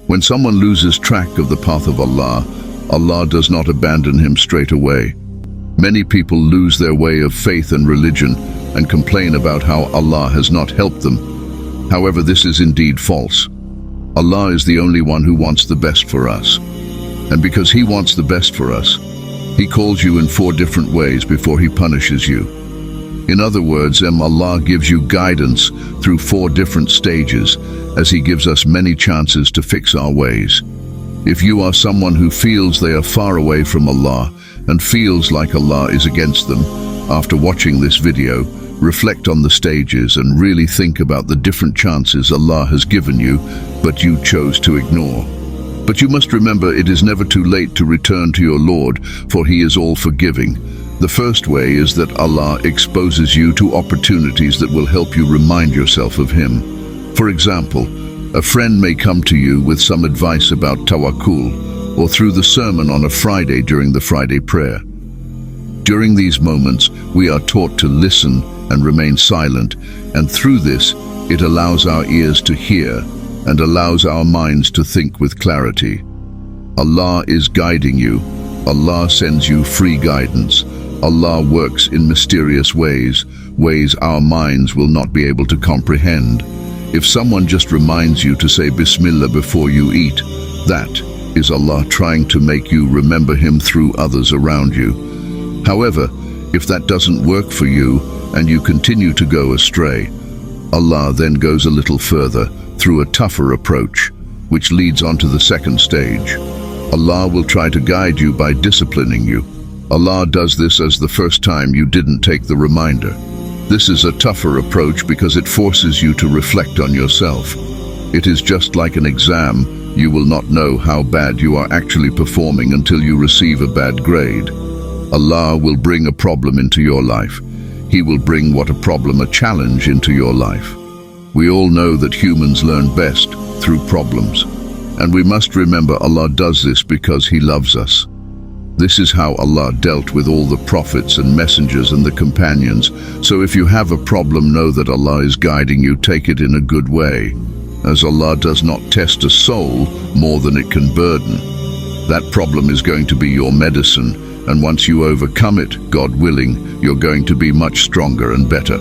When someone loses track of the path of Allah, Allah does not abandon him straight away. Many people lose their way of faith and religion and complain about how Allah has not helped them. However, this is indeed false. Allah is the only one who wants the best for us. And because He wants the best for us, He calls you in 4 different ways before He punishes you. In other words, Allah gives you guidance through 4 different stages, as He gives us many chances to fix our ways. If you are someone who feels they are far away from Allah and feels like Allah is against them, after watching this video, reflect on the stages and really think about the different chances Allah has given you, but you chose to ignore. But you must remember, it is never too late to return to your Lord, for He is all-forgiving. The first way is that Allah exposes you to opportunities that will help you remind yourself of Him. For example, a friend may come to you with some advice about tawakkul, or through the sermon on a Friday during the Friday prayer. During these moments, we are taught to listen and remain silent, and through this, it allows our ears to hear and allows our minds to think with clarity. Allah is guiding you. Allah sends you free guidance. Allah works in mysterious ways, ways our minds will not be able to comprehend. If someone just reminds you to say Bismillah before you eat, that is Allah trying to make you remember Him through others around you. However, if that doesn't work for you and you continue to go astray, Allah then goes a little further through a tougher approach, which leads on to the second stage. Allah will try to guide you by disciplining you. Allah does this as the first time you didn't take the reminder. This is a tougher approach because it forces you to reflect on yourself. It is just like an exam. You will not know how bad you are actually performing until you receive a bad grade. Allah will bring a problem into your life. He will bring a challenge into your life. We all know that humans learn best through problems. And we must remember Allah does this because He loves us. This is how Allah dealt with all the prophets and messengers and the companions. So if you have a problem, know that Allah is guiding you. Take it in a good way, as Allah does not test a soul more than it can burden. That problem is going to be your medicine, and once you overcome it, God willing, you're going to be much stronger and better.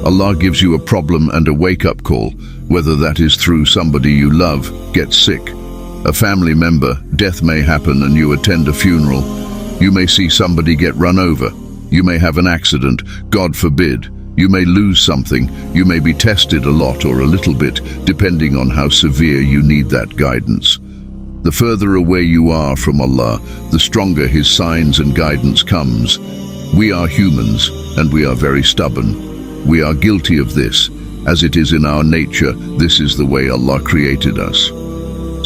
Allah gives you a problem and a wake-up call, whether that is through somebody you love, gets sick, a family member, death may happen and you attend a funeral. You may see somebody get run over. You may have an accident, God forbid. You may lose something. You may be tested a lot or a little bit, depending on how severe you need that guidance. The further away you are from Allah, the stronger His signs and guidance comes. We are humans, and we are very stubborn. We are guilty of this. As it is in our nature, this is the way Allah created us.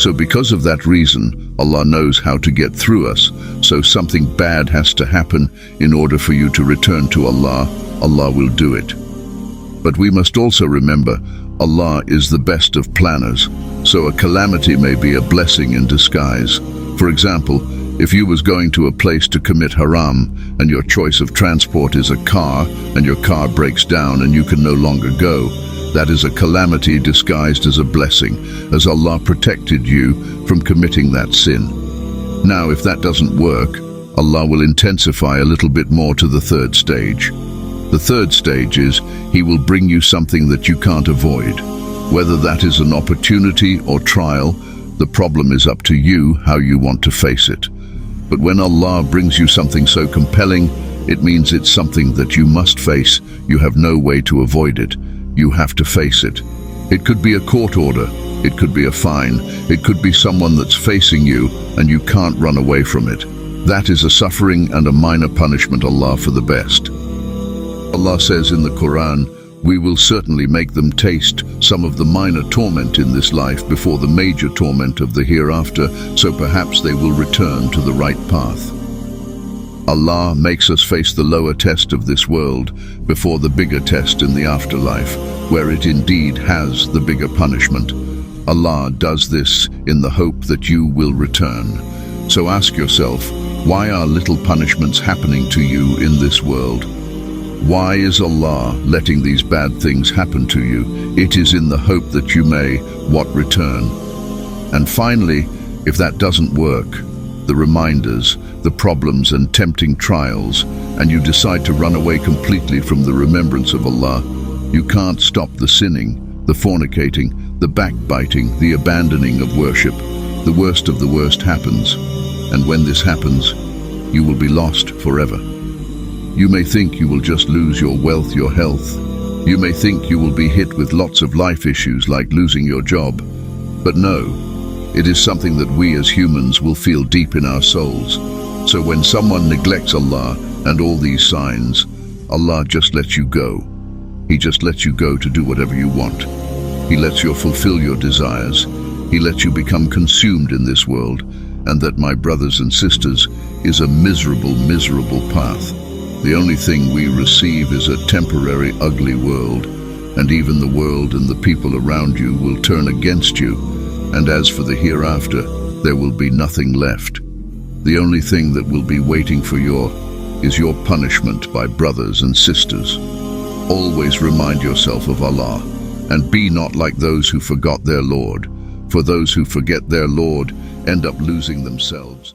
So because of that reason, Allah knows how to get through us. So something bad has to happen in order for you to return to Allah. Allah will do it. But we must also remember, Allah is the best of planners. So a calamity may be a blessing in disguise. For example, if you was going to a place to commit haram, and your choice of transport is a car, and your car breaks down and you can no longer go, that is a calamity disguised as a blessing, as Allah protected you from committing that sin. Now, if that doesn't work, Allah will intensify a little bit more to the third stage. The third stage is, He will bring you something that you can't avoid. Whether that is an opportunity or trial, the problem is up to you how you want to face it. But when Allah brings you something so compelling, it means it's something that you must face. You have no way to avoid it. You have to face it. It could be a court order. It could be a fine. It could be someone that's facing you and you can't run away from it. That is a suffering and a minor punishment, Allah for the best. Allah says in the Quran, we will certainly make them taste some of the minor torment in this life before the major torment of the hereafter, so perhaps they will return to the right path. Allah makes us face the lower test of this world before the bigger test in the afterlife, where it indeed has the bigger punishment. Allah does this in the hope that you will return. So ask yourself, why are little punishments happening to you in this world? Why is Allah letting these bad things happen to you? It is in the hope that you may, return? And finally, if that doesn't work, the reminders, the problems and tempting trials, and you decide to run away completely from the remembrance of Allah, you can't stop the sinning, the fornicating, the backbiting, the abandoning of worship. The worst of the worst happens, and when this happens, you will be lost forever. You may think you will just lose your wealth, your health. You may think you will be hit with lots of life issues like losing your job. But no, it is something that we as humans will feel deep in our souls. So when someone neglects Allah and all these signs, Allah just lets you go. He just lets you go to do whatever you want. He lets you fulfill your desires. He lets you become consumed in this world, and that, my brothers and sisters, is a miserable, miserable path. The only thing we receive is a temporary, ugly world, and even the world and the people around you will turn against you, and as for the hereafter, there will be nothing left. The only thing that will be waiting for you is your punishment by brothers and sisters. Always remind yourself of Allah, and be not like those who forgot their Lord. For those who forget their Lord end up losing themselves.